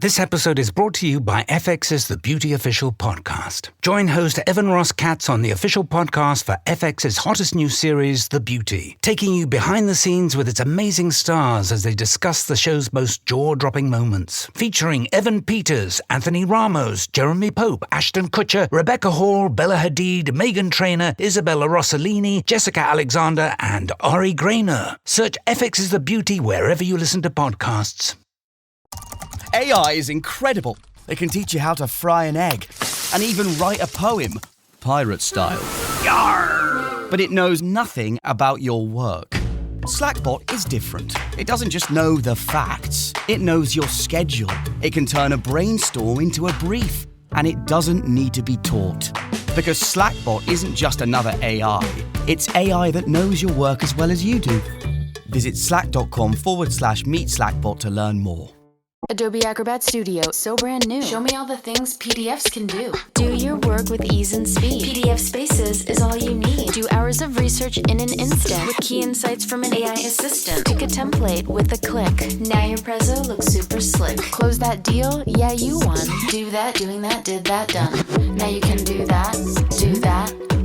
This episode is brought to you by FX's The Beauty Official Podcast. Join host Evan Ross Katz on the official podcast for FX's hottest new series, The Beauty, taking you behind the scenes with its amazing stars as they discuss the show's most jaw-dropping moments. Featuring Evan Peters, Anthony Ramos, Jeremy Pope, Ashton Kutcher, Rebecca Hall, Bella Hadid, Megan Trainor, Isabella Rossellini, Jessica Alexander, and Ari Grainer. Search FX's The Beauty wherever you listen to podcasts. AI is incredible. It can teach you how to fry an egg and even write a poem, pirate style. Yarr! But it knows nothing about your work. Slackbot is different. It doesn't just know the facts. It knows your schedule. It can turn a brainstorm into a brief. And it doesn't need to be taught. Because Slackbot isn't just another AI. It's AI that knows your work as well as you do. Visit slack.com/meet Slackbot to learn more. Adobe Acrobat Studio, so brand new. Show me all the things PDFs can do. Do your work with ease and speed. PDF Spaces is all you need. Do hours of research in an instant with key insights from an AI assistant. Pick a template with a click. Now your prezzo looks super slick. Close that deal? Yeah, you won. Do that, doing that, did that, done. Now you can do that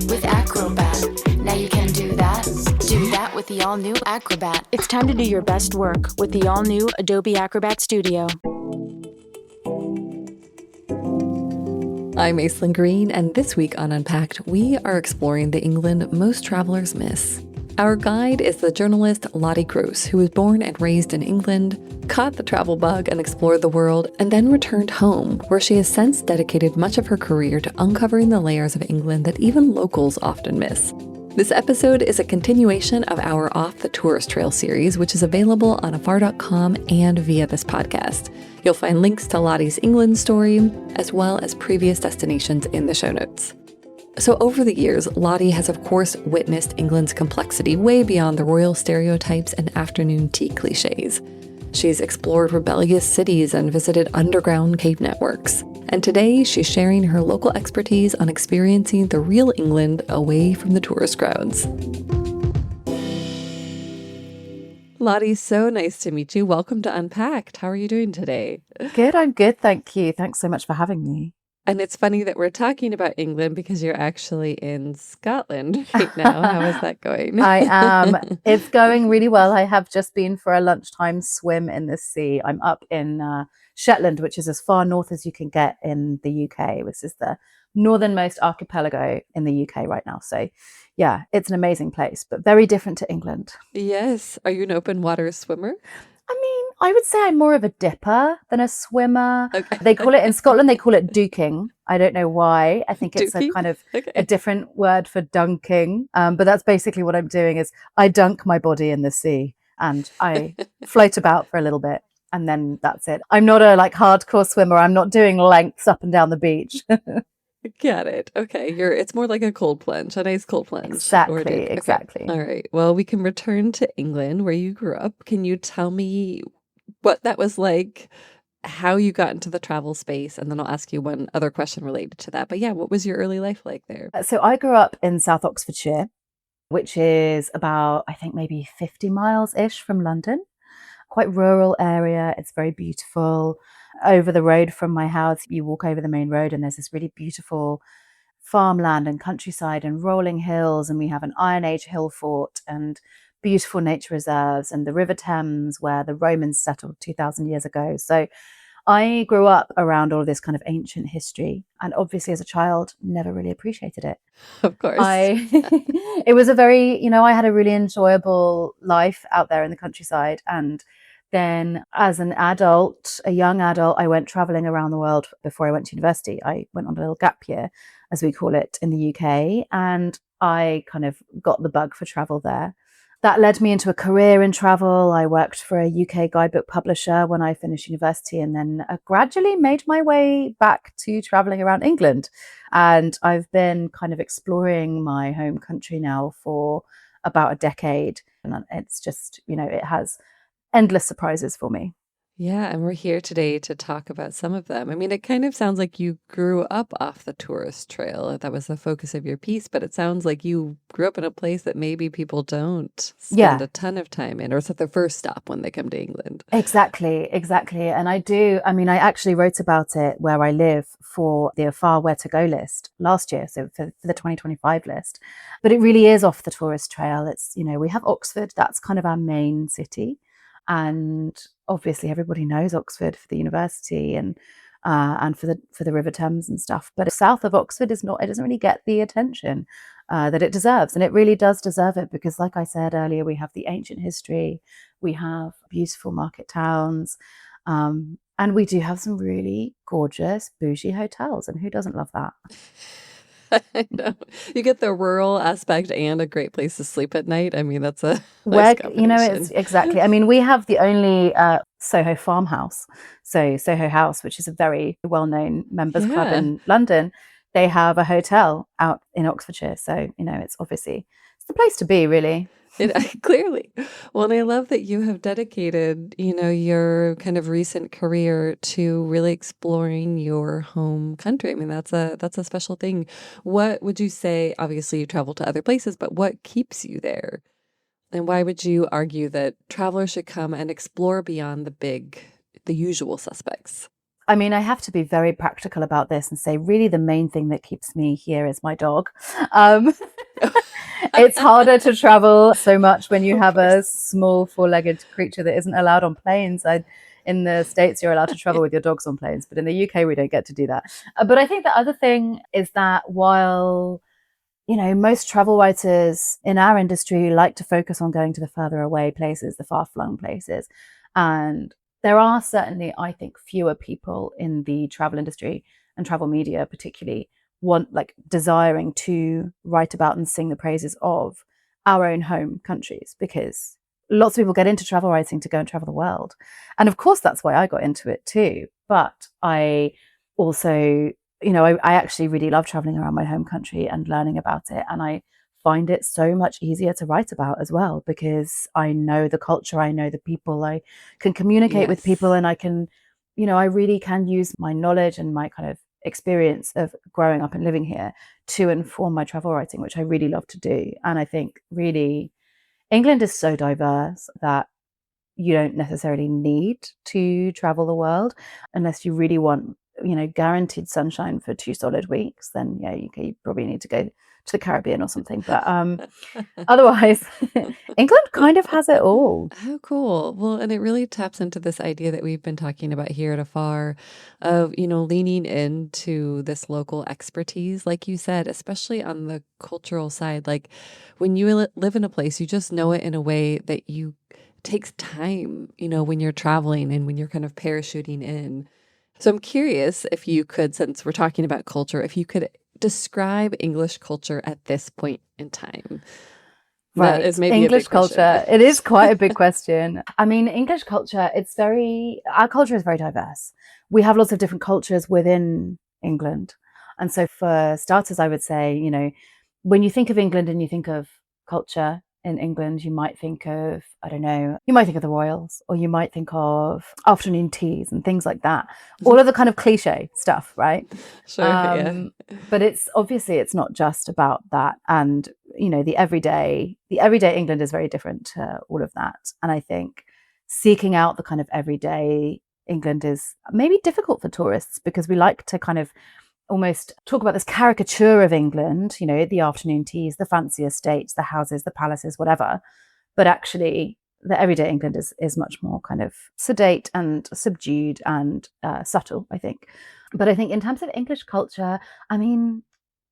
with Acrobat. Now you can do that with the all-new Acrobat. It's time to do your best work with the all-new Adobe Acrobat Studio. I'm Aislinn Green, and this week on Unpacked, we are exploring the England most travelers miss. Our guide is the journalist Lottie, who was born and raised in England, caught the travel bug and explored the world, and then returned home, where she has since dedicated much of her career to uncovering the layers of England that even locals often miss. This episode is a continuation of our Off the Tourist Trail series, which is available on afar.com and via this podcast. You'll find links to Lottie's England story, as well as previous destinations in the show notes. So over the years, Lottie has of course witnessed England's complexity way beyond the royal stereotypes and afternoon tea cliches. She's explored rebellious cities and visited underground cave networks. And today, she's sharing her local expertise on experiencing the real England away from the tourist crowds. Lottie, so nice to meet you. Welcome to Unpacked. How are you doing today? Good, I'm good, thank you. Thanks so much for having me. And it's funny that we're talking about England because you're actually in Scotland right now. How is that going? I am. It's going really well. I have just been for a lunchtime swim in the sea. I'm up in Shetland, which is as far north as you can get in the UK. This is the northernmost archipelago in the UK right now. So yeah, it's an amazing place, but very different to England. Yes. Are you an open water swimmer? I mean, I would say I'm more of a dipper than a swimmer. Okay. They call it in Scotland, they call it duking. I don't know why. I think it's Duking? a kind of Okay. a different word for dunking. But that's basically what I'm doing is I dunk my body in the sea and I float about for a little bit. And then that's it. I'm not a hardcore swimmer. I'm not doing lengths up and down the beach. Got it. Okay. It's more like a cold plunge, a nice cold plunge. Exactly, Okay. exactly. All right. Well, we can return to England where you grew up. Can you tell me what that was like, how you got into the travel space? And then I'll ask you one other question related to that. But yeah, what was your early life like there? So I grew up in South Oxfordshire, which is about, I think, maybe 50 miles-ish from London. Quite rural area. It's very beautiful. Over the road from my house, you walk over the main road and there's this really beautiful farmland and countryside and rolling hills. And we have an Iron Age hill fort and beautiful nature reserves and the River Thames where the Romans settled 2,000 years ago. So I grew up around all of this kind of ancient history. And obviously as a child, never really appreciated it. Of course. It was a very, I had a really enjoyable life out there in the countryside. And then as an adult, a young adult, I went traveling around the world before I went to university. I went on a little gap year, as we call it, in the UK. And I kind of got the bug for travel there. That led me into a career in travel. I worked for a UK guidebook publisher when I finished university and then gradually made my way back to traveling around England. And I've been kind of exploring my home country now for about a decade. And it's just, it has endless surprises for me. Yeah, and we're here today to talk about some of them. I mean, it kind of sounds like you grew up off the tourist trail. That was the focus of your piece, but it sounds like you grew up in a place that maybe people don't spend Yeah, a ton of time in, or it's at their first stop when they come to England. exactly. And I mean, I actually wrote about it where I live for the Far Where to Go list last year, so for the 2025 list. But it really is off the tourist trail. It's, we have Oxford, that's kind of our main city. And obviously everybody knows Oxford for the university and for the River Thames and stuff. But south of Oxford is not, it doesn't really get the attention that it deserves. And it really does deserve it because, like I said earlier, we have the ancient history, we have beautiful market towns, and we do have some really gorgeous bougie hotels. And who doesn't love that? I know. You get the rural aspect and a great place to sleep at night. I mean, that's a nice Where, it's combination. exactly. I mean, we have the only Soho farmhouse. So Soho House, which is a very well-known members club Yeah. in London, they have a hotel out in Oxfordshire. So, it's obviously it's the place to be, really. Clearly. Well, and I love that you have dedicated, your kind of recent career to really exploring your home country. I mean, that's a special thing. What would you say, obviously you travel to other places, but what keeps you there? And why would you argue that travelers should come and explore beyond the usual suspects? I mean, I have to be very practical about this and say, really, the main thing that keeps me here is my dog. Um, it's harder to travel so much when you Of have a course. small four-legged creature that isn't allowed on planes. In the States, you're allowed to travel with your dogs on planes, but in the UK, we don't get to do that. But I think the other thing is that while most travel writers in our industry like to focus on going to the further away places, the far-flung places, and there are certainly, I think, fewer people in the travel industry and travel media, particularly, desiring to write about and sing the praises of our own home countries, because lots of people get into travel writing to go and travel the world. And of course, that's why I got into it too. But I also, I actually really love traveling around my home country and learning about it. And I find it so much easier to write about as well, because I know the culture, I know the people, I can communicate with people, Yes. and I can, I really can use my knowledge and my kind of experience of growing up and living here to inform my travel writing, which I really love to do. And I think really England is so diverse that you don't necessarily need to travel the world unless you really want, guaranteed sunshine for 2 solid weeks. Then yeah, you probably need to go to the Caribbean or something. But otherwise, England kind of has it all. How cool. Well, and it really taps into this idea that we've been talking about here at Afar of, leaning into this local expertise, like you said, especially on the cultural side. Like when you live in a place, you just know it in a way that you takes time, when you're traveling and when you're kind of parachuting in. So I'm curious if you could, since we're talking about culture, if you could describe English culture at this point in time. That Right. is maybe a English big question. culture. It is quite a big question. I mean, English culture, our culture is very diverse. We have lots of different cultures within England. And so, for starters, I would say, when you think of England and you think of culture in England, you might think of, I don't know, you might think of the royals, or you might think of afternoon teas and things like that. All of the kind of cliche stuff, right? Sure, yeah. But it's not just about that. And the everyday England is very different to all of that. And I think seeking out the kind of everyday England is maybe difficult for tourists, because we like to kind of almost talk about this caricature of England, the afternoon teas, the fancy estates, the houses, the palaces, whatever. But actually, the everyday England is much more kind of sedate and subdued and subtle, I think. But I think in terms of English culture, I mean,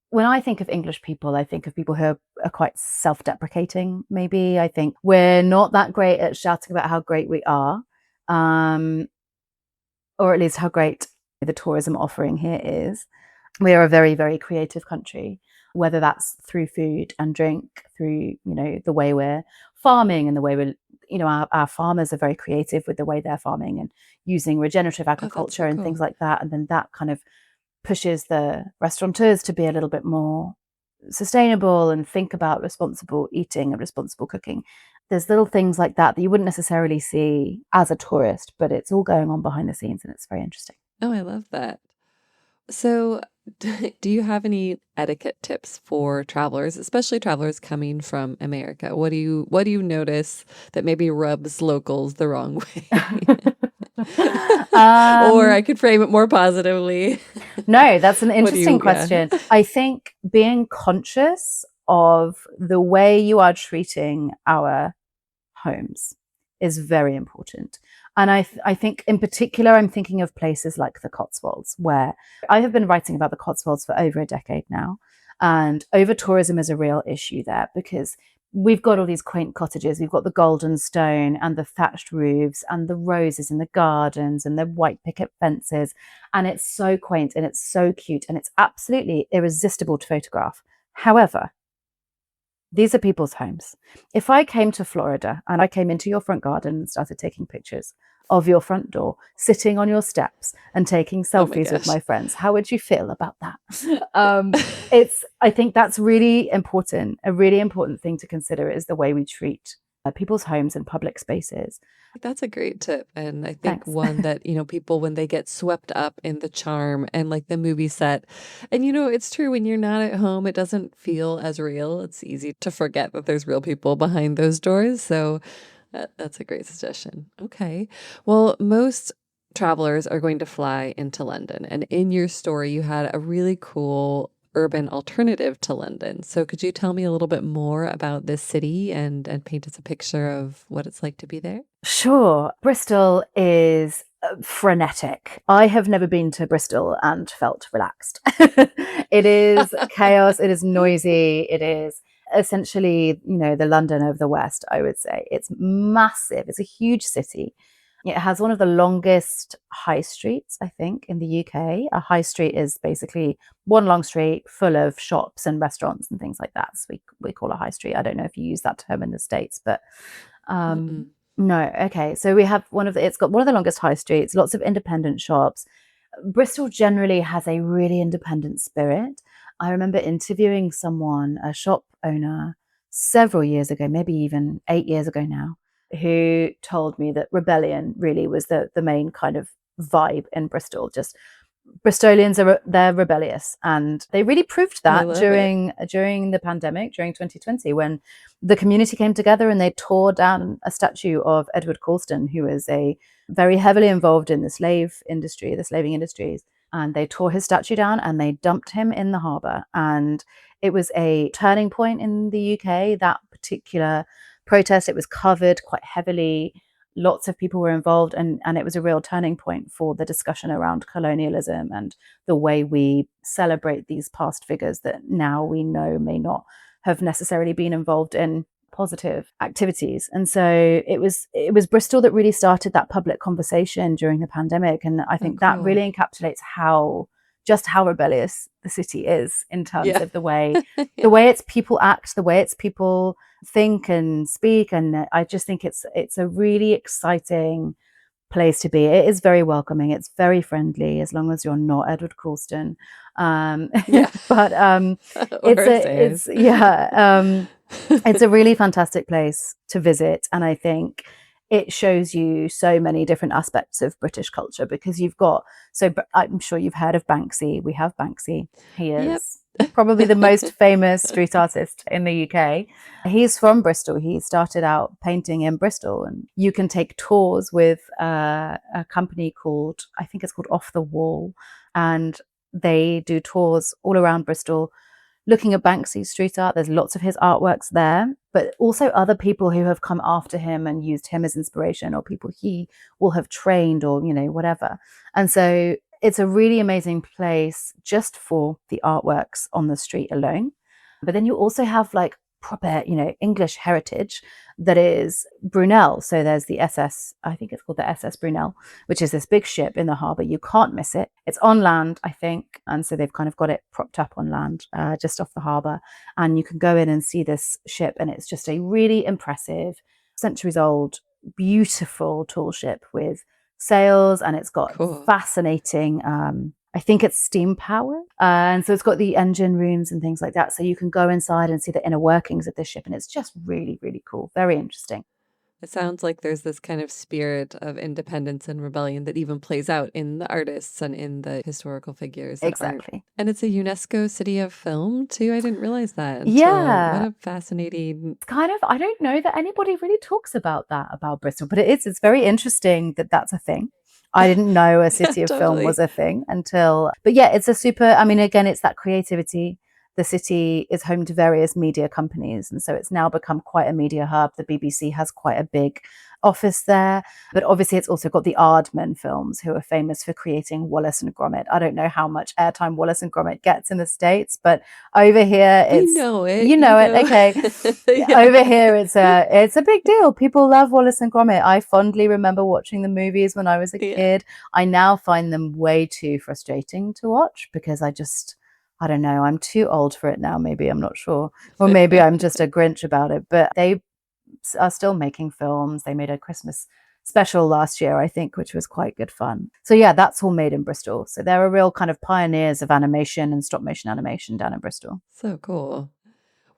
when I think of English people, I think of people who are quite self-deprecating, maybe. I think we're not that great at shouting about how great we are, um, or at least how great the tourism offering here is. We are a very, very creative country, whether that's through food and drink, through, the way we're farming and the way our farmers are very creative with the way they're farming and using regenerative Oh, that's so agriculture and cool. things like that. And then that kind of pushes the restaurateurs to be a little bit more sustainable and think about responsible eating and responsible cooking. There's little things like that you wouldn't necessarily see as a tourist, but it's all going on behind the scenes and it's very interesting. Oh, I love that. So, do you have any etiquette tips for travelers, especially travelers coming from America? What do you notice that maybe rubs locals the wrong way? Or I could frame it more positively. No, that's an What do interesting you, question. I think being conscious of the way you are treating our homes is very important. And I think in particular, I'm thinking of places like the Cotswolds, where I have been writing about the Cotswolds for over a decade now. And over tourism is a real issue there because we've got all these quaint cottages. We've got the golden stone and the thatched roofs and the roses in the gardens and the white picket fences. And it's so quaint and it's so cute and it's absolutely irresistible to photograph. However, these are people's homes. If I came to Florida and I came into your front garden and started taking pictures of your front door, sitting on your steps and taking selfies with my friends, how would you feel about that? I think that's really important. A really important thing to consider is the way we treat people's homes and public spaces. That's a great tip. And I think Thanks. one that, people, when they get swept up in the charm and like the movie set, and it's true, when you're not at home, it doesn't feel as real. It's easy to forget that there's real people behind those doors. So that's a great suggestion. Okay. Well, most travelers are going to fly into London. And in your story, you had a really cool urban alternative to London. So could you tell me a little bit more about this city and paint us a picture of what it's like to be there? Sure. Bristol is frenetic. I have never been to Bristol and felt relaxed. It is chaos. It is noisy. It is essentially, the London of the West, I would say. It's massive. It's a huge city. It has one of the longest high streets, I think, in the UK. A high street is basically one long street full of shops and restaurants and things like that. So we call a high street. I don't know if you use that term in the States, but no. Okay. So we have it's got one of the longest high streets, lots of independent shops. Bristol generally has a really independent spirit. I remember interviewing someone, a shop owner, several years ago, maybe even 8 years ago now, who told me that rebellion really was the main kind of vibe in Bristol. Just Bristolians they're rebellious, and they really proved that during the pandemic, during 2020, when the community came together and they tore down a statue of Edward Colston, who was a very heavily involved in the slaving industries. And they tore his statue down and they dumped him in the harbour. And it was a turning point in the UK, that particular protest. It was covered quite heavily. Lots of people were involved, and it was a real turning point for the discussion around colonialism and the way we celebrate these past figures that now we know may not have necessarily been involved in positive activities. And so it was Bristol that really started that public conversation during the pandemic. And I think that really encapsulates how rebellious the city is in terms of the way its people act, the way its people think and speak. And I just think it's a really exciting place to be. It is very welcoming. It's very friendly, as long as you're not Edward Colston. But it's a really fantastic place to visit, and I think it shows you so many different aspects of British culture, because I'm sure you've heard of Banksy. We have Banksy. He is probably the most famous street artist in the UK. He's from Bristol. He started out painting in Bristol, and you can take tours with a company called Off the Wall, and they do tours all around Bristol looking at Banksy's street art. There's lots of his artworks there, but also other people who have come after him and used him as inspiration, or people he will have trained, or whatever. And so it's a really amazing place just for the artworks on the street alone. But then you also have like proper, English heritage that is Brunel. So there's the SS, I think it's called the SS Brunel, which is this big ship in the harbour. You can't miss it. It's on land, I think. And so they've kind of got it propped up on land, just off the harbour. And you can go in and see this ship. And it's just a really impressive, centuries old, beautiful tall ship with sails. And it's got fascinating I think it's steam powered. And so it's got the engine rooms and things like that. So you can go inside and see the inner workings of this ship. And it's just really, really cool. Very interesting. It sounds like there's this kind of spirit of independence and rebellion that even plays out in the artists and in the historical figures. Exactly. And it's a UNESCO City of Film too. I didn't realize that. Yeah. What a fascinating... Kind of, I don't know that anybody really talks about that about Bristol, but it's very interesting that that's a thing. I didn't know a city of film was a thing until, but yeah, it's a super, I mean, again, it's that creativity. The city is home to various media companies. And so it's now become quite a media hub. The BBC has quite a big office there. But obviously it's also got the Aardman films, who are famous for creating Wallace and Gromit. I don't know how much airtime Wallace and Gromit gets in the States, but over here it's... You know it. Okay. Yeah. Over here it's a big deal. People love Wallace and Gromit. I fondly remember watching the movies when I was a kid. I now find them way too frustrating to watch because I don't know, I'm too old for it now, maybe, I'm not sure. Or maybe I'm just a Grinch about it. But they are still making films. They made a Christmas special last year, I think, which was quite good fun. So yeah, that's all made in Bristol. So they're a real kind of pioneers of animation and stop motion animation down in Bristol. So cool.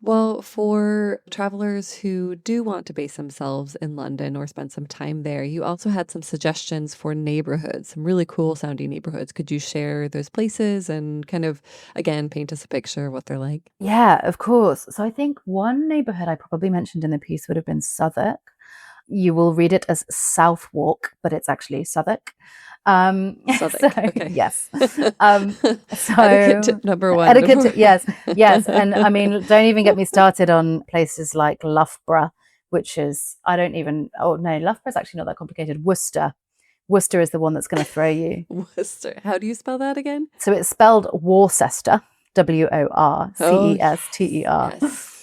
Well, for travelers who do want to base themselves in London or spend some time there, you also had some suggestions for neighborhoods, some really cool sounding neighborhoods. Could you share those places and kind of, again, paint us a picture of what they're like? Yeah, of course. So I think one neighborhood I probably mentioned in the piece would have been Southwark. You will read it as Southwark, but it's actually Southwark. Southwark, okay. Yes. So etiquette tip number one. Etiquette tip, yes. And I mean, don't even get me started on places like Loughborough, which is, Loughborough's actually not that complicated. Worcester is the one that's going to throw you. Worcester. How do you spell that again? So it's spelled Worcester, Worcester. Yes.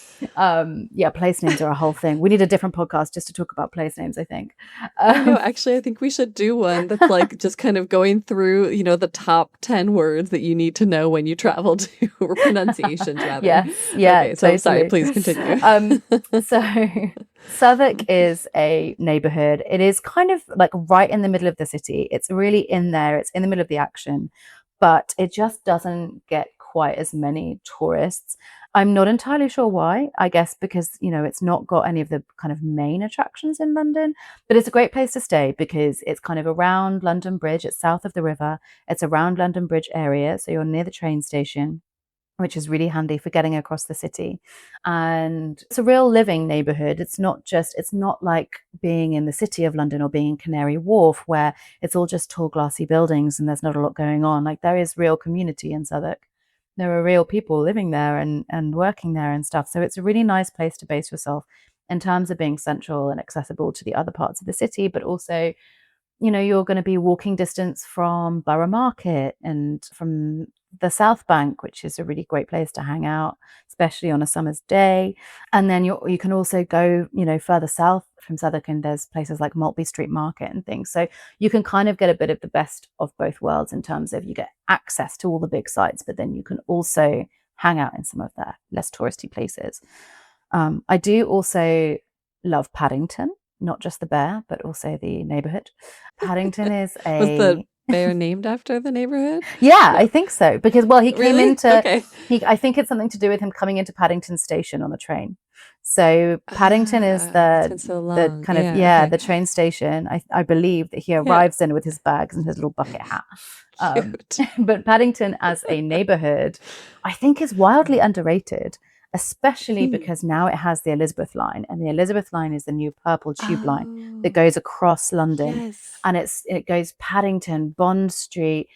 Place names are a whole thing. We need a different podcast just to talk about place names, I think. No, actually, I think we should do one that's like just kind of going through, the top 10 words that you need to know when you travel to, or pronunciations rather. Yeah. Okay, so totally. Sorry, please continue. So Southwark is a neighborhood. It is kind of like right in the middle of the city. It's really in there. It's in the middle of the action, but it just doesn't get quite as many tourists. I'm not entirely sure why. I guess because, it's not got any of the kind of main attractions in London, but it's a great place to stay because it's kind of around London Bridge. It's south of the river. It's around London Bridge area. So you're near the train station, which is really handy for getting across the city. And it's a real living neighborhood. It's not like being in the city of London or being in Canary Wharf, where it's all just tall, glassy buildings and there's not a lot going on. Like, there is real community in Southwark. There are real people living there and working there and stuff. So it's a really nice place to base yourself in terms of being central and accessible to the other parts of the city, but also, you're going to be walking distance from Borough Market and from the South Bank, which is a really great place to hang out, especially on a summer's day. And then you can also go, further south from Southwark, and there's places like Maltby Street Market and things. So you can kind of get a bit of the best of both worlds in terms of you get access to all the big sites, but then you can also hang out in some of the less touristy places. I do also love Paddington, not just the bear, but also the neighborhood. Paddington is a... Was the bear named after the neighborhood? Yeah, I think so. Because, he came into... Okay. I think it's something to do with him coming into Paddington Station on the train. So Paddington is the kind of, the train station. I believe that he arrives in with his bags and his little bucket hat. But Paddington as a neighborhood, I think, is wildly underrated, especially because now it has the Elizabeth line, and the Elizabeth line is the new purple tube line that goes across London. Yes. And it goes Paddington, Bond Street.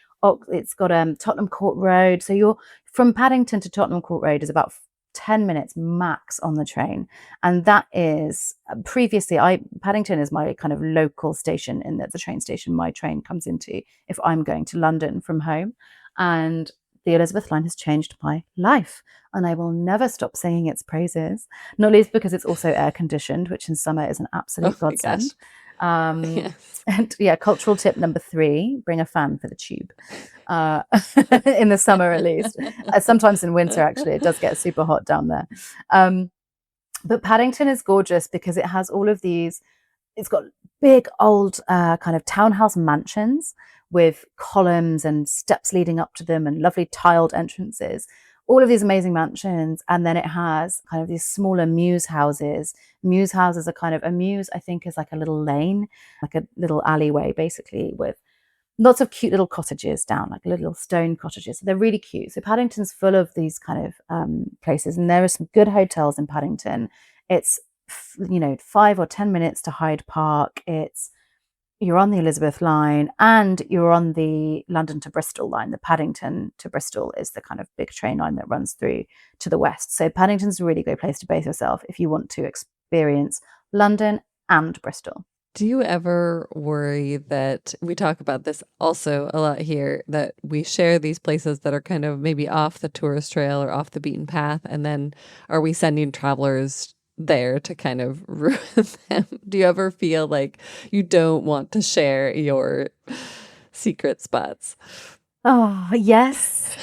It's got Tottenham Court Road. So you're from Paddington to Tottenham Court Road is about 10 minutes max on the train. And that is previously Paddington is my kind of local station, in that the train station my train comes into if I'm going to London from home. And the Elizabeth line has changed my life, and I will never stop singing its praises, not least because it's also air conditioned, which in summer is an absolute godsend. Yes. And cultural tip number 3, bring a fan for the tube. In the summer, at least. Sometimes in winter, actually, it does get super hot down there. But Paddington is gorgeous because it has all of these, it's got big old kind of townhouse mansions with columns and steps leading up to them and lovely tiled entrances. All of these amazing mansions. And then it has kind of these smaller mews houses. Mews houses are kind of, a mews, I think, is like a little lane, like a little alleyway, basically, with lots of cute little cottages down, like little stone cottages. So they're really cute. So Paddington's full of these kind of places, and there are some good hotels in Paddington. It's 5 or 10 minutes to Hyde Park. You're on the Elizabeth line and you're on the London to Bristol line. The Paddington to Bristol is the kind of big train line that runs through to the west. So Paddington's a really great place to base yourself if you want to experience London and Bristol. Do you ever worry that, we talk about this also a lot here, that we share these places that are kind of maybe off the tourist trail or off the beaten path, and then are we sending travelers there to kind of ruin them? Do you ever feel like you don't want to share your secret spots? Oh, yes.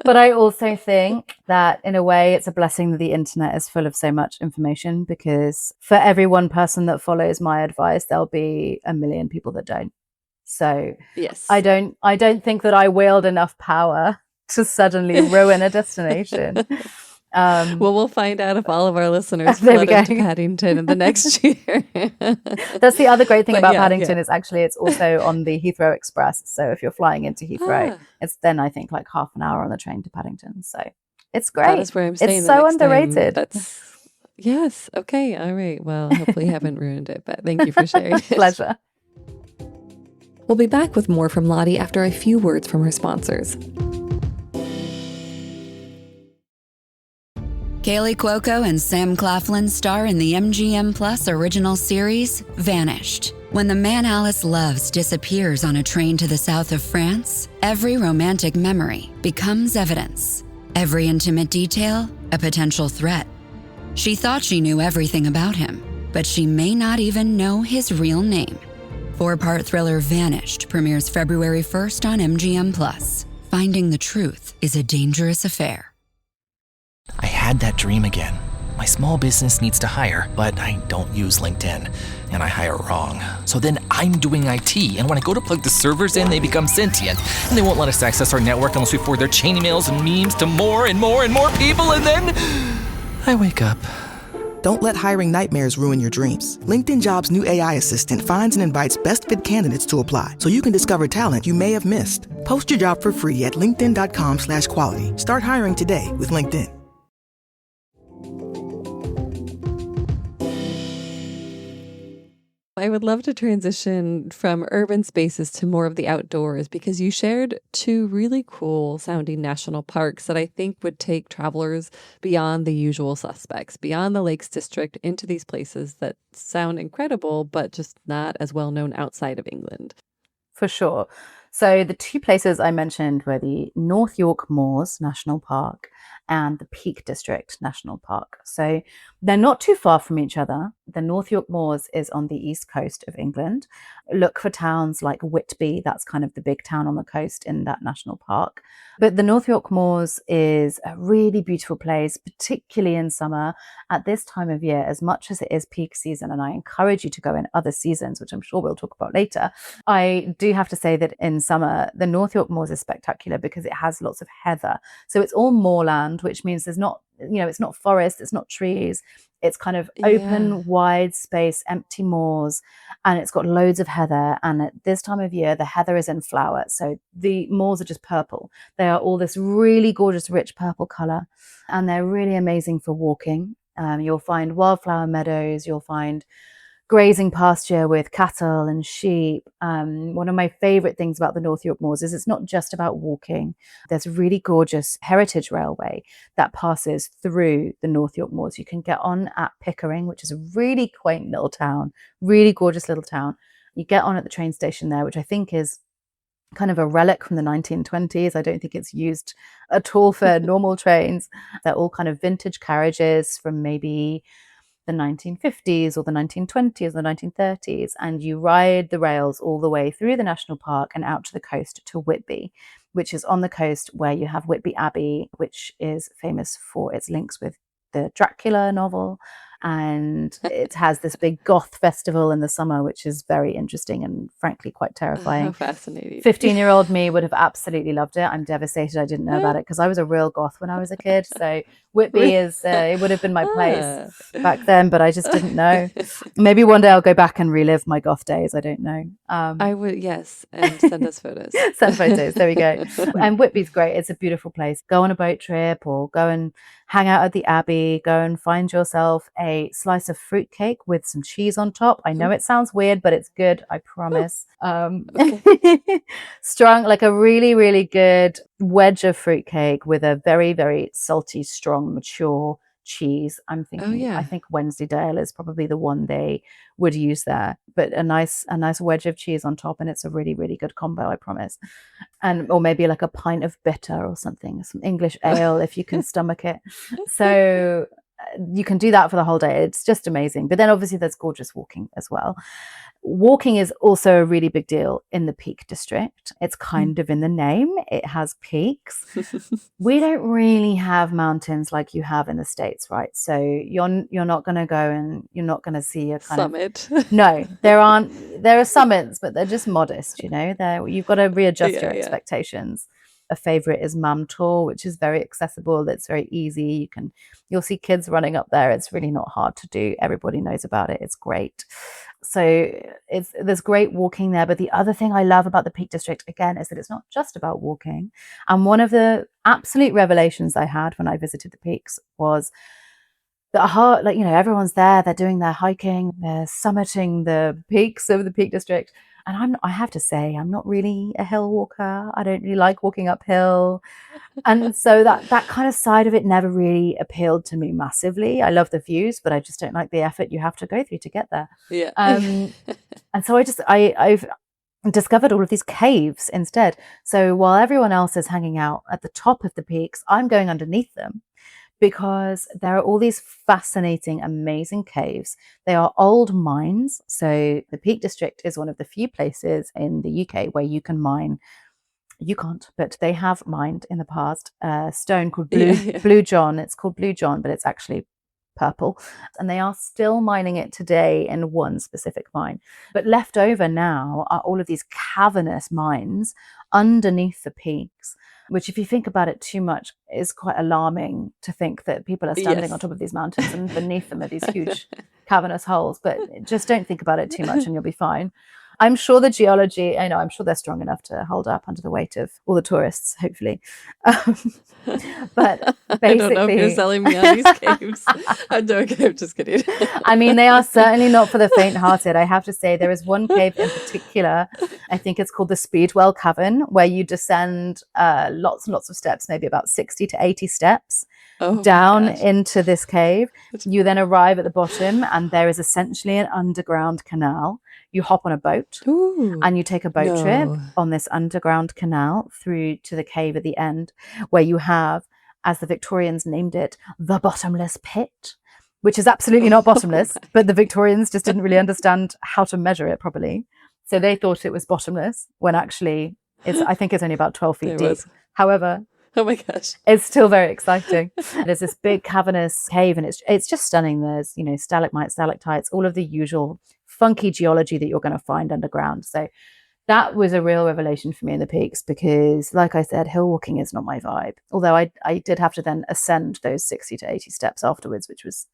But I also think that in a way it's a blessing that the internet is full of so much information, because for every one person that follows my advice, there'll be a million people that don't. So yes, I don't think that I wield enough power to suddenly ruin a destination. Well, we'll find out if all of our listeners flood into Paddington in the next year. That's the other great thing about Paddington is actually it's also on the Heathrow Express. So if you're flying into Heathrow, it's then I think like half an hour on the train to Paddington. So it's great. That is where I'm staying. It's so underrated. Yes. Okay. All right. Well, hopefully you haven't ruined it, but thank you for sharing. Pleasure. We'll be back with more from Lottie after a few words from her sponsors. Kaylee Cuoco and Sam Claflin star in the MGM Plus original series, Vanished. When the man Alice loves disappears on a train to the south of France, every romantic memory becomes evidence. Every intimate detail, a potential threat. She thought she knew everything about him, but she may not even know his real name. 4-part thriller Vanished premieres February 1st on MGM Plus. Finding the truth is a dangerous affair. I had that dream again. My small business needs to hire, but I don't use LinkedIn, and I hire wrong. So then I'm doing IT, and when I go to plug the servers in, they become sentient, and they won't let us access our network unless we forward their chain emails and memes to more and more and more people, and then I wake up. Don't let hiring nightmares ruin your dreams. LinkedIn Jobs' new AI assistant finds and invites best fit candidates to apply, so you can discover talent you may have missed. Post your job for free at linkedin.com/quality. Start hiring today with LinkedIn. I would love to transition from urban spaces to more of the outdoors, because you shared 2 really cool sounding national parks that I think would take travelers beyond the usual suspects, beyond the Lakes District, into these places that sound incredible, but just not as well known outside of England. For sure. So the 2 places I mentioned were the North York Moors National Park and the Peak District National Park. So they're not too far from each other. The North York Moors is on the east coast of England. Look for towns like Whitby, that's kind of the big town on the coast in that national park. But the North York Moors is a really beautiful place, particularly in summer at this time of year, as much as it is peak season. And I encourage you to go in other seasons, which I'm sure we'll talk about later. I do have to say that in summer, the North York Moors is spectacular because it has lots of heather. So it's all moorland, which means there's not, it's not forest, it's not trees. It's kind of open, wide space, empty moors, and it's got loads of heather. And at this time of year, the heather is in flower. So the moors are just purple. They are all this really gorgeous, rich purple color, and they're really amazing for walking. You'll find wildflower meadows. You'll find grazing pasture with cattle and sheep. One of my favorite things about the North York Moors is it's not just about walking. There's a really gorgeous heritage railway that passes through the North York Moors. You can get on at Pickering, which is a really quaint little town, really gorgeous little town. You get on at the train station there, which I think is kind of a relic from the 1920s. I don't think it's used at all for normal trains. They're all kind of vintage carriages from maybe the 1950s or the 1920s or the 1930s, and you ride the rails all the way through the national park and out to the coast to Whitby, which is on the coast where you have Whitby Abbey, which is famous for its links with the Dracula novel. And it has this big goth festival in the summer, which is very interesting and frankly quite terrifying. How fascinating. 15-year-old me would have absolutely loved it. I'm devastated I didn't know about it because I was a real goth when I was a kid. So Whitby it would have been my place back then, but I just didn't know. Maybe one day I'll go back and relive my goth days. I don't know. I would, yes, and send us photos. Send photos. There we go. And Whitby's great. It's a beautiful place. Go on a boat trip or go and hang out at the Abbey. Go and find yourself a slice of fruitcake with some cheese on top. I know it sounds weird, but it's good. I promise. Strong, like a really, really good wedge of fruitcake with a very, very salty, strong, mature cheese. I'm thinking, I think Wensleydale is probably the one they would use there, but a nice wedge of cheese on top, and it's a really, really good combo, I promise. And or maybe like a pint of bitter or something, some English ale if you can stomach it. So you can do that for the whole day. It's just amazing. But then obviously there's gorgeous walking as well. Walking is also a really big deal in the Peak District. It's kind of in the name. It has peaks. We don't really have mountains like you have in the States, right? So you're not going to go and you're not going to see a kind summit. No, there are summits, but they're just modest, you know. You've got to readjust your expectations. A favorite is Mam Tor, which is very accessible. It's very easy. You'll see kids running up there. It's really not hard to do. Everybody knows about it. It's great. So there's great walking there. But the other thing I love about the Peak District, again, is that it's not just about walking. And one of the absolute revelations I had when I visited the peaks was that everyone's there, they're doing their hiking, they're summiting the peaks of the Peak District. And I have to say, I'm not really a hill walker. I don't really like walking uphill. And so that kind of side of it never really appealed to me massively. I love the views, but I just don't like the effort you have to go through to get there. Yeah. And so I've discovered all of these caves instead. So while everyone else is hanging out at the top of the peaks, I'm going underneath them, because there are all these fascinating, amazing caves. They are old mines. So the Peak District is one of the few places in the UK where you can mine. You can't, but they have mined in the past stone called Blue John. It's called Blue John, but it's actually purple. And they are still mining it today in one specific mine. But left over now are all of these cavernous mines underneath the peaks, which, if you think about it too much, is quite alarming to think that people are standing on top of these mountains and beneath them are these huge cavernous holes. But just don't think about it too much and you'll be fine. I'm sure the geology, I'm sure they're strong enough to hold up under the weight of all the tourists, hopefully. But basically, I don't know if you're selling me on these caves. I'm joking, I'm just kidding. I mean, they are certainly not for the faint-hearted. I have to say, there is one cave in particular, I think it's called the Speedwell Cavern, where you descend lots and lots of steps, maybe about 60 to 80 steps down into this cave. You then arrive at the bottom, and there is essentially an underground canal. You hop on a boat and you take a boat trip on this underground canal through to the cave at the end, where you have, as the Victorians named it, the bottomless pit, which is absolutely not bottomless, but the Victorians just didn't really understand how to measure it properly. So they thought it was bottomless when actually I think it's only about 12 feet deep. However, oh my gosh, it's still very exciting. There's this big cavernous cave, and it's just stunning. There's, stalagmites, stalactites, all of the usual funky geology that you're going to find underground. So that was a real revelation for me in the peaks, because, like I said, hill walking is not my vibe. Although I did have to then ascend those 60 to 80 steps afterwards, which was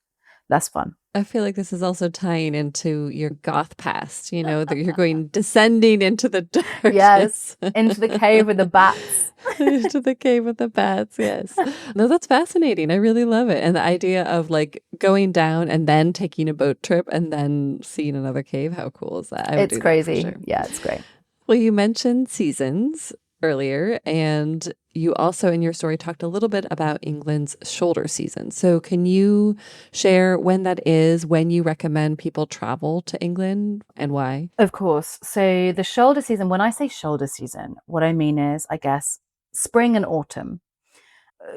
less fun. I feel like this is also tying into your goth past, that you're going descending into the darkness. Yes, into the cave with the bats. Into the cave with the bats, yes. No, that's fascinating. I really love it. And the idea of like going down and then taking a boat trip and then seeing another cave. How cool is that? It's crazy. Sure. Yeah, it's great. Well, you mentioned seasons earlier, and you also in your story talked a little bit about England's shoulder season. So can you share when that is, when you recommend people travel to England and why? Of course. So the shoulder season, when I say shoulder season, what I mean is, I guess, spring and autumn.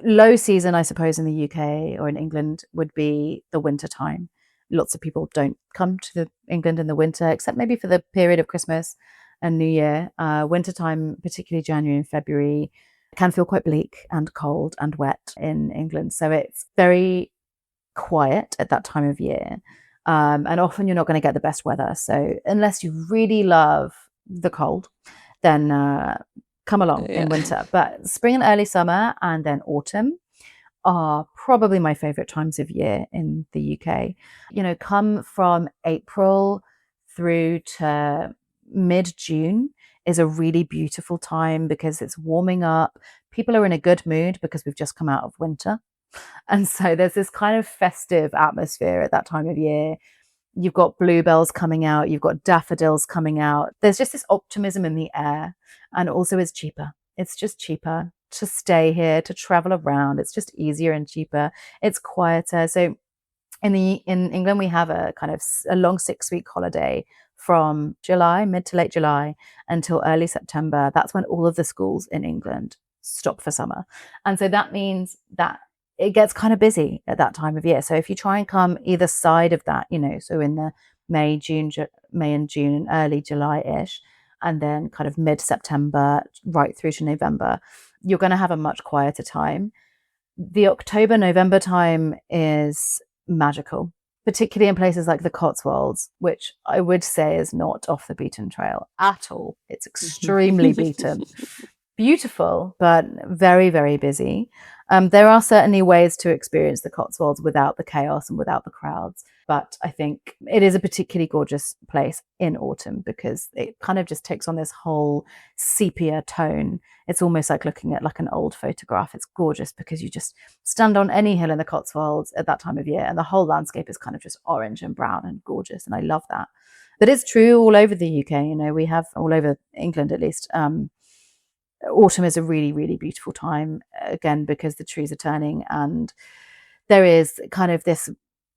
Low season, I suppose, in the UK or in England would be the winter time. Lots of people don't come to England in the winter, except maybe for the period of Christmas and New Year. Wintertime, particularly January and February, can feel quite bleak and cold and wet in England. So it's very quiet at that time of year. And often you're not going to get the best weather. So unless you really love the cold, then come along in winter. But spring and early summer and then autumn are probably my favorite times of year in the UK. Come from April through to mid-June is a really beautiful time because it's warming up. People are in a good mood because we've just come out of winter. And so there's this kind of festive atmosphere at that time of year. You've got bluebells coming out, you've got daffodils coming out. There's just this optimism in the air. And also it's cheaper. It's just cheaper to stay here, to travel around. It's just easier and cheaper. It's quieter. So in England, we have a kind of a long 6-week holiday from July, mid to late July, until early September. That's when all of the schools in England stop for summer. And so that means that it gets kind of busy at that time of year. So if you try and come either side of that, so in the May and June and early July-ish, and then kind of mid-September right through to November, you're going to have a much quieter time. The October-November time is magical, particularly in places like the Cotswolds, which I would say is not off the beaten trail at all. It's extremely beaten. Beautiful, but very, very busy. There are certainly ways to experience the Cotswolds without the chaos and without the crowds. But I think it is a particularly gorgeous place in autumn because it kind of just takes on this whole sepia tone. It's almost like looking at like an old photograph. It's gorgeous because you just stand on any hill in the Cotswolds at that time of year and the whole landscape is kind of just orange and brown and gorgeous. And I love that. But it's true all over the UK. We have all over England at least. Autumn is a really, really beautiful time, again, because the trees are turning and there is kind of this,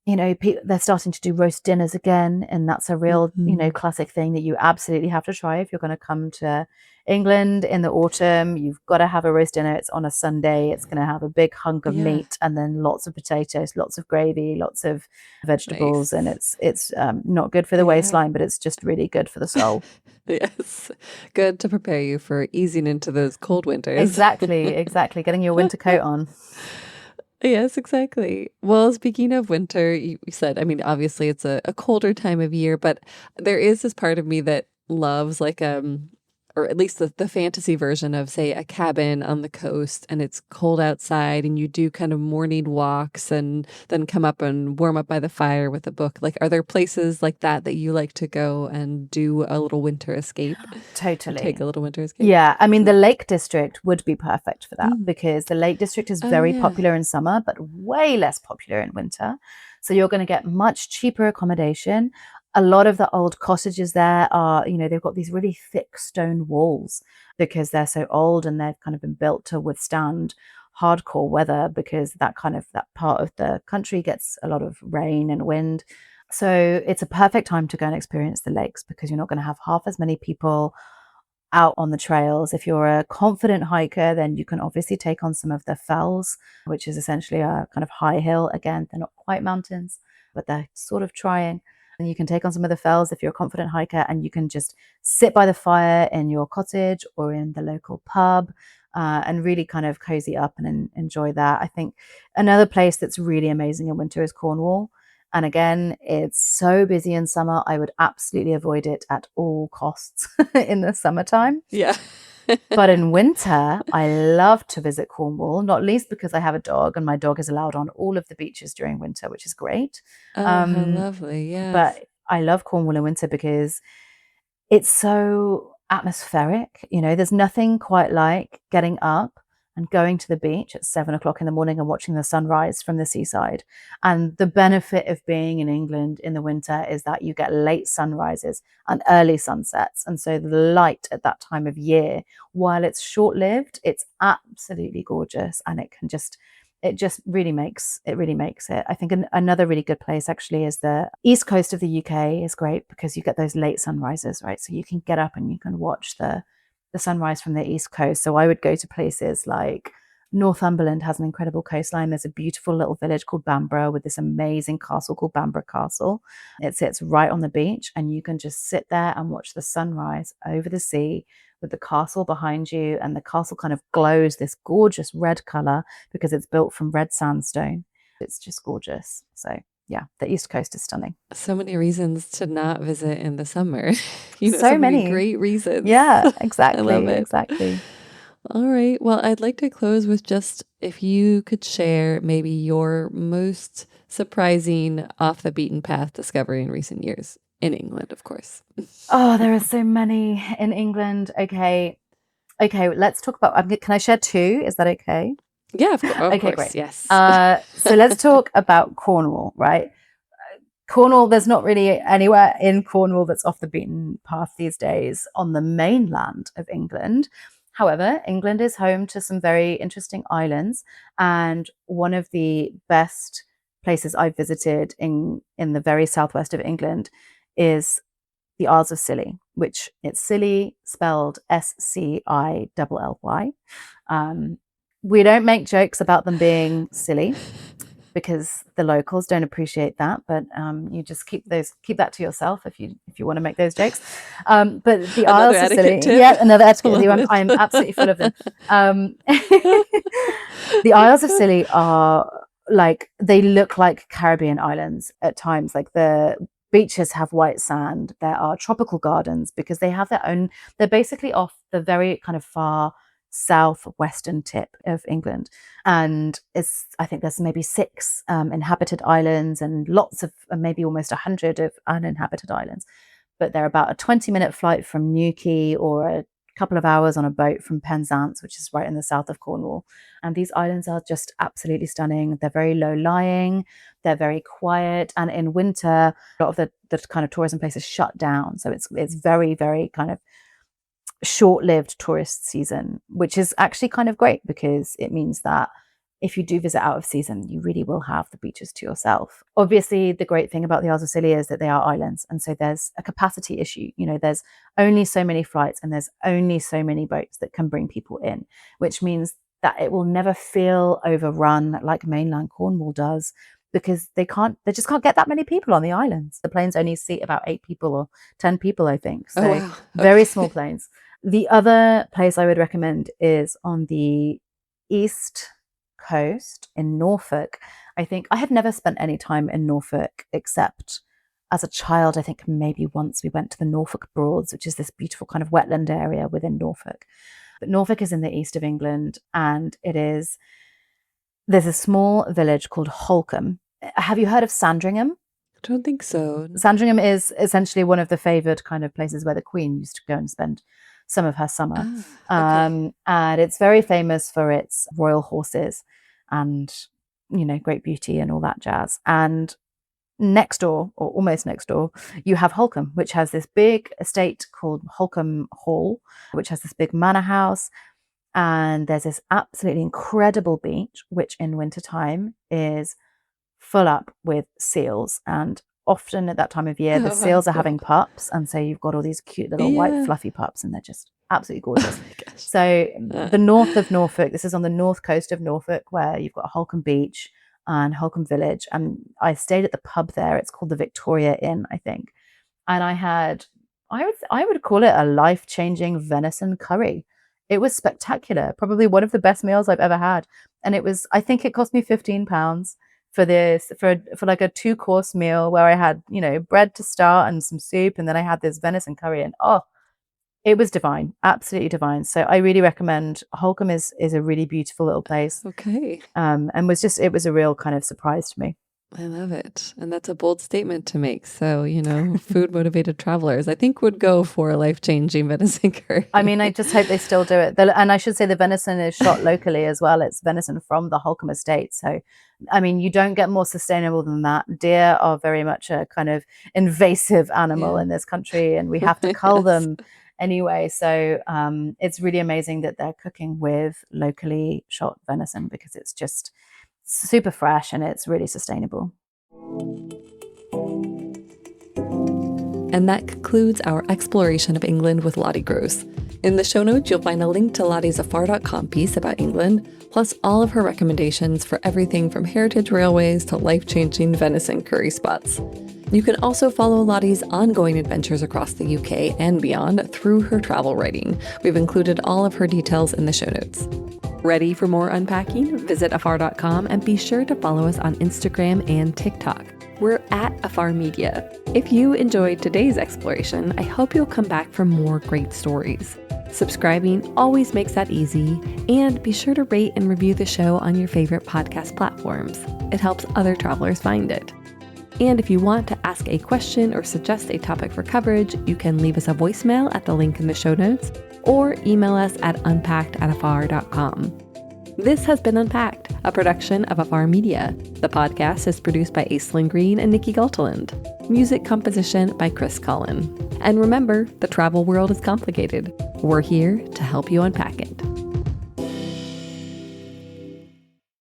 they're starting to do roast dinners again. And that's a real, classic thing that you absolutely have to try if you're going to come to England in the autumn. You've got to have a roast dinner. It's on a Sunday. It's going to have a big hunk of meat and then lots of potatoes, lots of gravy, lots of vegetables. Nice. And it's not good for the waistline, but it's just really good for the soul. Yes. Good to prepare you for easing into those cold winters. Exactly. Getting your winter coat on. Yes, exactly. Well, speaking of winter, you said, obviously it's a colder time of year, but there is this part of me that loves or at least the fantasy version of, say, a cabin on the coast and it's cold outside and you do kind of morning walks and then come up and warm up by the fire with a book. Like, are there places like that you like to go and do a little winter escape? Totally. Take a little winter escape? Yeah. The Lake District would be perfect for that because the Lake District is very popular in summer, but way less popular in winter. So you're going to get much cheaper accommodation. A lot of the old cottages there are, they've got these really thick stone walls because they're so old and they've kind of been built to withstand hardcore weather because that part of the country gets a lot of rain and wind. So it's a perfect time to go and experience the lakes because you're not going to have half as many people out on the trails. If you're a confident hiker, then you can obviously take on some of the fells, which is essentially a kind of high hill. Again, they're not quite mountains, but they're sort of trying. And you can take on some of the fells if you're a confident hiker and you can just sit by the fire in your cottage or in the local pub and really kind of cozy up and enjoy that. I think another place that's really amazing in winter is Cornwall. And again, it's so busy in summer. I would absolutely avoid it at all costs in the summertime. Yeah. But in winter, I love to visit Cornwall, not least because I have a dog and my dog is allowed on all of the beaches during winter, which is great. How lovely, yes. But I love Cornwall in winter because it's so atmospheric. There's nothing quite like getting up and going to the beach at 7:00 in the morning and watching the sunrise from the seaside. And the benefit of being in England in the winter is that you get late sunrises and early sunsets. And so the light at that time of year, while it's short-lived, it's absolutely gorgeous. And it just really makes it. I think another really good place actually is the east coast of the UK is great because you get those late sunrises, right? So you can get up and you can watch the sunrise from the east coast. So I would go to places like Northumberland has an incredible coastline. There's a beautiful little village called Bamborough with this amazing castle called Bamborough Castle. It sits right on the beach and you can just sit there and watch the sunrise over the sea with the castle behind you, and the castle kind of glows this gorgeous red color because it's built from red sandstone. It's just gorgeous. So yeah, the East Coast is stunning. So many reasons to not visit in the summer. So so many many. great reasons. Yeah, I exactly. love it. Exactly. All right. Well, I'd like to close with just if you could share maybe your most surprising off the beaten path discovery in recent years in England, of course. Oh, there are so many in England. Okay, let's talk about, can I share two? Is that okay? Yeah, of course. Okay, great. Yes. So let's talk about Cornwall, right? Cornwall, there's not really anywhere in Cornwall that's off the beaten path these days on the mainland of England. However, England is home to some very interesting islands, and one of the best places I've visited in the very southwest of England is the Isles of Scilly, which it's Scilly spelled Scilly. We don't make jokes about them being silly because the locals don't appreciate that, but you just keep that to yourself if you want to make those jokes. But the Isles of Scilly, another etiquette. I'm absolutely full of them. The Isles of Scilly are they look like Caribbean islands at times. Like the beaches have white sand. There are tropical gardens because they have their own. They're basically off the very kind of far southwestern tip of England, and I think there's maybe 6 inhabited islands and lots of maybe almost 100 of uninhabited islands, but they're about a 20-minute flight from Newquay or a couple of hours on a boat from Penzance, which is right in the south of Cornwall. And these islands are just absolutely stunning. They're very low lying, they're very quiet, and in winter a lot of the kind of tourism places shut down, so it's very, very kind of short-lived tourist season, which is actually kind of great because it means that if you do visit out of season, you really will have the beaches to yourself. Obviously, the great thing about the Isles of Scilly is that they are islands, and so there's a capacity issue. There's only so many flights and there's only so many boats that can bring people in, which means that it will never feel overrun like mainland Cornwall does, because they just can't get that many people on the islands. The planes only seat about 8 people or 10 people, I think. So wow. Very small planes. The other place I would recommend is on the East Coast in Norfolk. I think I have never spent any time in Norfolk except as a child. I think maybe once we went to the Norfolk Broads, which is this beautiful kind of wetland area within Norfolk. But Norfolk is in the east of England, and there's a small village called Holkham. Have you heard of Sandringham? I don't think so. Sandringham is essentially one of the favoured kind of places where the Queen used to go and spend some of her summer. Okay. And it's very famous for its royal horses and, great beauty and all that jazz. And next door, or almost next door, you have Holkham, which has this big estate called Holkham Hall, which has this big manor house. And there's this absolutely incredible beach, which in wintertime is full up with seals. And often at that time of year, the seals are having pups. And so you've got all these cute little white fluffy pups, and they're just absolutely gorgeous. So the north of Norfolk, this is on the north coast of Norfolk, where you've got Holkham Beach and Holkham Village. And I stayed at the pub there. It's called the Victoria Inn, I think. And I would call it a life-changing venison curry. It was spectacular. Probably one of the best meals I've ever had. And I think it cost me £15 for like a 2-course meal where I had, bread to start and some soup. And then I had this venison curry, and it was divine, absolutely divine. So I really recommend Holkham is a really beautiful little place. Okay. And it was a real kind of surprise to me. I love it. And that's a bold statement to make. So, food motivated travelers, I think, would go for a life-changing venison curry. I mean, I just hope they still do it. And I should say the venison is shot locally as well. It's venison from the Holkham estate. So, I mean, you don't get more sustainable than that. Deer are very much a kind of invasive animal in this country, and we have to cull them anyway. So it's really amazing that they're cooking with locally shot venison, because it's just super fresh and it's really sustainable. And that concludes our exploration of England with Lottie Gross. In the show notes, you'll find a link to Lottie's afar.com piece about England, plus all of her recommendations for everything from heritage railways to life-changing venison curry spots. You can also follow Lottie's ongoing adventures across the UK and beyond through her travel writing. We've included all of her details in the show notes. Ready for more unpacking? Visit afar.com and be sure to follow us on Instagram and TikTok. We're at Afar Media. If you enjoyed today's exploration, I hope you'll come back for more great stories. Subscribing always makes that easy, and be sure to rate and review the show on your favorite podcast platforms. It helps other travelers find it. And if you want to ask a question or suggest a topic for coverage, you can leave us a voicemail at the link in the show notes or email us at unpackedafar.com. This has been Unpacked, a production of Afar Media. The podcast is produced by Aislinn Green and Nikki Galteland. Music composition by Chris Cullen. And remember, the travel world is complicated. We're here to help you unpack it.